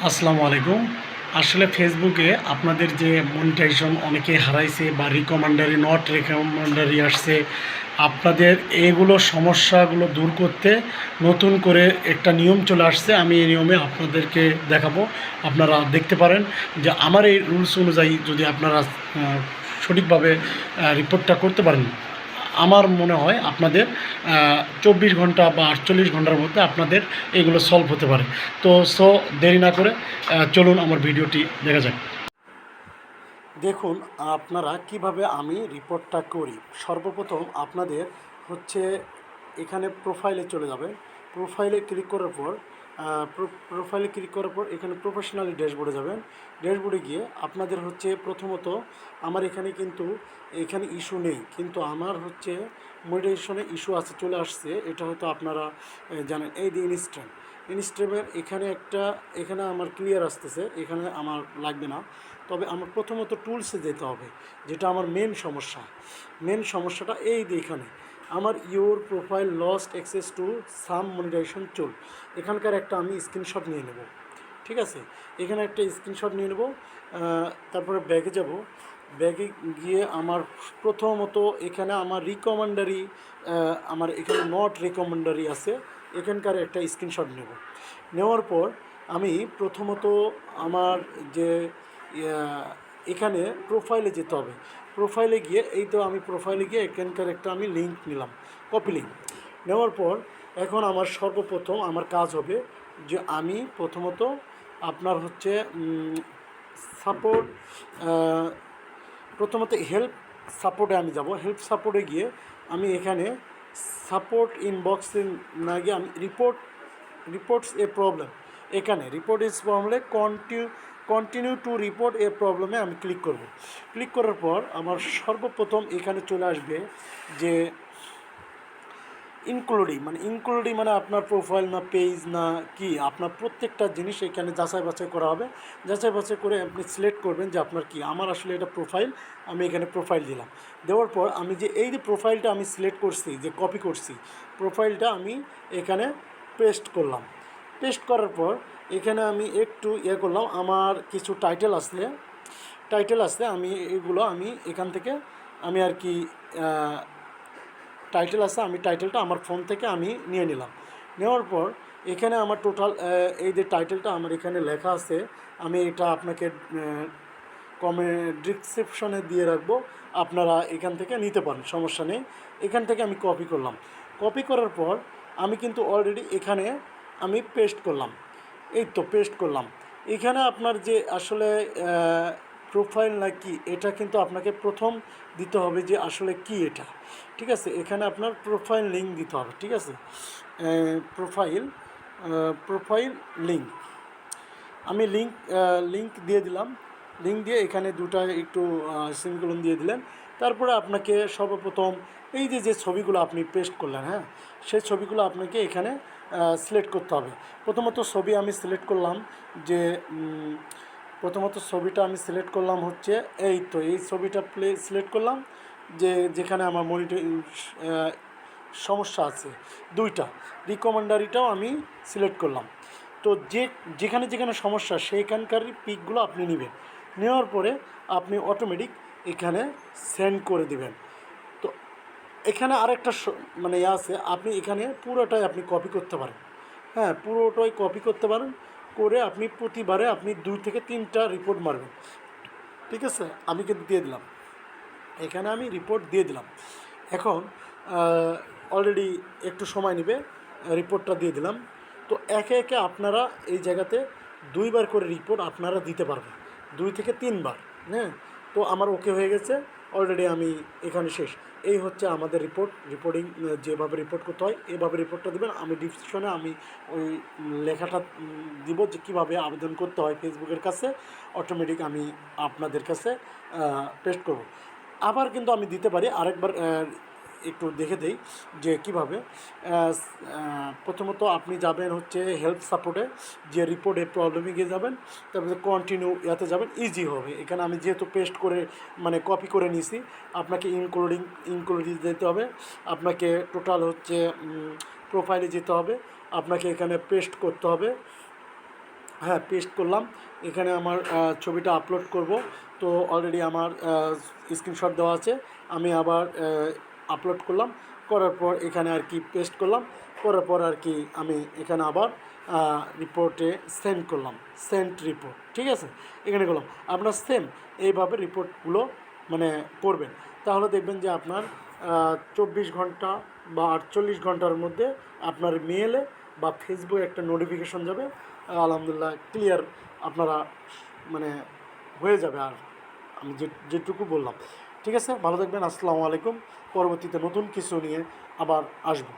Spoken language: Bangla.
আসসালামু আলাইকুম। আসলে ফেসবুকে আপনাদের যে মনিটাইজেশন অনেকে হারাইছে বা রিকমান্ডারি নট রিকমান্ডারি আসছে, আপনাদের এগুলো সমস্যাগুলো দূর করতে নতুন করে একটা নিয়ম চলে আসছে। আমি এই নিয়মে আপনাদেরকে দেখাবো। আপনারা দেখতে পারেন যে আমার এই রুলস অনুযায়ী যদি আপনারা সঠিকভাবে রিপোর্টটা করতে পারেন, আমার মনে হয় আপনাদের 24 ঘন্টা বা 48 ঘন্টার মধ্যে আপনাদের এগুলো সলভ হতে পারে। তো দেরি না করে চলুন আমার ভিডিওটি দেখা যাক। দেখুন আপনারা কিভাবে আমি রিপোর্টটা করি। সর্বপ্রথম আপনাদের হচ্ছে এখানে প্রোফাইলে চলে যাবেন। প্রোফাইলে ক্লিক করার পর এখানে প্রফেশনালি ড্যাশবোর্ডে যাবেন। ড্যাশবোর্ডে গিয়ে আপনাদের হচ্ছে প্রথমত আমার এখানে কিন্তু এখানে ইস্যু নেই, কিন্তু আমার হচ্ছে মনিটাইজেশনে ইস্যু আছে, চলে আসছে। এটা হয়তো আপনারা জানেন। এই যে ইনস্ট্রিমের এখানে আমার ক্লিয়ার আসতেছে, এখানে আমার লাগবে না। তবে আমার প্রথমত টুলসে যেতে হবে, যেটা আমার মেন সমস্যাটা এই যে এখানে আমার your profile lost access to some monetization tool, এখানকার একটা আমি স্ক্রিনশট নিয়ে নেব। ঠিক আছে, এখানে একটা স্ক্রিনশট নিয়ে নেব। তারপরে ব্যাগে যাব। ব্যাগে গিয়ে আমার প্রথমত এখানে আমার আমার এখানে নট রিকমেন্ডারি আছে, এখানকার একটা স্ক্রিনশট নেব। নেওয়ার পর আমি প্রথমত আমার যে এখানে প্রোফাইলে যেতে হবে। প্রোফাইলে গিয়ে আমি প্রোফাইলে গিয়ে এখানকার একটা আমি লিঙ্ক নিলাম, কপি লিঙ্ক। নেওয়ার পর এখন আমার সর্বপ্রথম আমার কাজ হবে যে আমি প্রথমত আপনার হচ্ছে সাপোর্ট প্রথমত হেল্প সাপোর্টে আমি যাব। হেল্প সাপোর্টে গিয়ে আমি এখানে সাপোর্ট ইনবক্সে না গিয়ে আমি রিপোর্টস এ প্রবলেম, এখানে report is problem continue to report a প্রবলেমে আমি ক্লিক করব। ক্লিক করার পর আমার সর্বপ্রথম এখানে চলে আসবে যে ইনক্লুডিং মানে আপনার প্রোফাইল না পেজ না কি, আপনার প্রত্যেকটা জিনিস এখানে যাচাই বাছাই করা হবে। যাচাই বাছাই করে আপনি সিলেক্ট করবেন যে আপনার কি। আমার আসলে এটা প্রোফাইল, আমি এখানে প্রোফাইল দিলাম। দেওয়ার পর আমি যে এই যে প্রোফাইলটা আমি সিলেক্ট করছি, যে কপি করছি, প্রোফাইলটা আমি এখানে পেস্ট করলাম। পেস্ট করার পর এখানে আমি একটু করলাম, আমার কিছু টাইটেল আছে, আমি এগুলো আমি এখান থেকে আমি আর কি টাইটেল আছে, আমি টাইটেলটা আমার ফোন থেকে আমি নিয়ে নিলাম। নেওয়ার পর এখানে আমার টোটাল এই যে টাইটেলটা আমার এখানে লেখা আছে, আমি এটা আপনাকে ডিসক্রিপশনে দিয়ে রাখবো, আপনারা এখান থেকে নিতে পারেন, সমস্যা নেই। এখান থেকে আমি কপি করলাম। কপি করার পর আমি কিন্তু অলরেডি এখানে আমি পেস্ট করলাম। এই তো পেস্ট করলাম। এখানে আপনার যে আসলে প্রোফাইল নাকি, এটা কিন্তু আপনাকে প্রথম দিতে হবে যে আসলে কি এটা। ঠিক আছে, এখানে আপনার প্রোফাইল লিঙ্ক দিতে হবে। ঠিক আছে, প্রোফাইল লিঙ্ক আমি লিঙ্ক দিয়ে দিলাম। লিঙ্ক দিয়ে এখানে দুটা একটু সেমিকোলন দিয়ে দিলেন। তারপরে আপনাকে সর্বপ্রথম এই যে ছবিগুলো আপনি পেস্ট করলেন, হ্যাঁ, সেই ছবিগুলো আপনাকে এখানে সিলেক্ট করতে হবে। প্রথমত ছবি আমি সিলেক্ট করলাম যে ছবিটা আমি সিলেক্ট করলাম হচ্ছে এই ছবিটা সিলেক্ট করলাম, যেখানে আমার সমস্যা আছে দুইটা। রিকমেন্ডারিটাও আমি সিলেক্ট করলাম। তো যেখানে সমস্যা সেইখানকার পিকগুলো আপনি নেবেন। নেওয়ার পরে আপনি অটোমেটিক এখানে সেন্ড করে দিবেন। তো এখানে আরেকটা মানে আছে, আপনি এখানে পুরোটাই আপনি কপি করতে পারেন। হ্যাঁ, পুরোটাই কপি করতে পারেন। করে আপনি প্রতিবারে আপনি 2 থেকে 3টা রিপোর্ট মারবেন। ঠিক আছে, আমি কিন্তু দিয়ে দিলাম, এখানে আমি রিপোর্ট দিয়ে দিলাম। এখন অলরেডি একটু সময় নেবে, রিপোর্টটা দিয়ে দিলাম। তো একে একে আপনারা এই জায়গাতে 2বার করে রিপোর্ট আপনারা দিতে পারবেন, 2 থেকে 3বার। হ্যাঁ, তো আমার ওকে হয়ে গেছে অলরেডি, আমি এখানে শেষ। এই হচ্ছে আমাদের রিপোর্টিং, যেভাবে রিপোর্ট করতে হয় এভাবে রিপোর্টটা দেবেন। আমি ডিসক্রিপশনে আমি ওই লেখাটা দিব যে কীভাবে আবেদন করতে হয় ফেসবুকের কাছে। অটোমেটিক আমি আপনাদের কাছে পেস্ট করব। আবার কিন্তু আমি দিতে পারি আরেকবার, একটু দেখে দেই যে কীভাবে। প্রথমত আপনি যাবেন হচ্ছে হেল্প সাপোর্টে, যে রিপোর্টের প্রবলেমে গিয়ে যাবেন। তারপরে কন্টিনিউ ইয়াতে যাবেন, ইজি হবে। এখানে আমি যেহেতু পেস্ট করে মানে কপি করে নিয়েছি, আপনাকে ইনক্লুডিং যেতে হবে। আপনাকে টোটাল হচ্ছে প্রোফাইলে যেতে হবে, আপনাকে এখানে পেস্ট করতে হবে। হ্যাঁ, পেস্ট করলাম। এখানে আমার ছবিটা আপলোড করব। তো অলরেডি আমার স্ক্রিনশট দেওয়া আছে। আমি আবার আপলোড করলাম, করার পর এখানে আর কি পেস্ট করলাম, করার পর আর কি আমি এখানে আবার রিপোর্টে সেন্ড করলাম, সেন্ড রিপোর্ট, ঠিক আছে। এখানে করলাম। আপনার সেম এইভাবে রিপোর্টগুলো মানে করবেন, তাহলে দেখবেন যে আপনার 24 ঘন্টা বা 48 ঘন্টার মধ্যে আপনার মেলে বা ফেসবুকে একটা নোটিফিকেশন যাবে। আলহামদুলিল্লাহ ক্লিয়ার আপনারা মানে হয়ে যাবে। আর আমি যেটুকু বললাম, ঠিক আছে। ভালো থাকবেন। আসসালামু আলাইকুম। পরবর্তীতে নতুন কিছু নিয়ে আবার আসবো।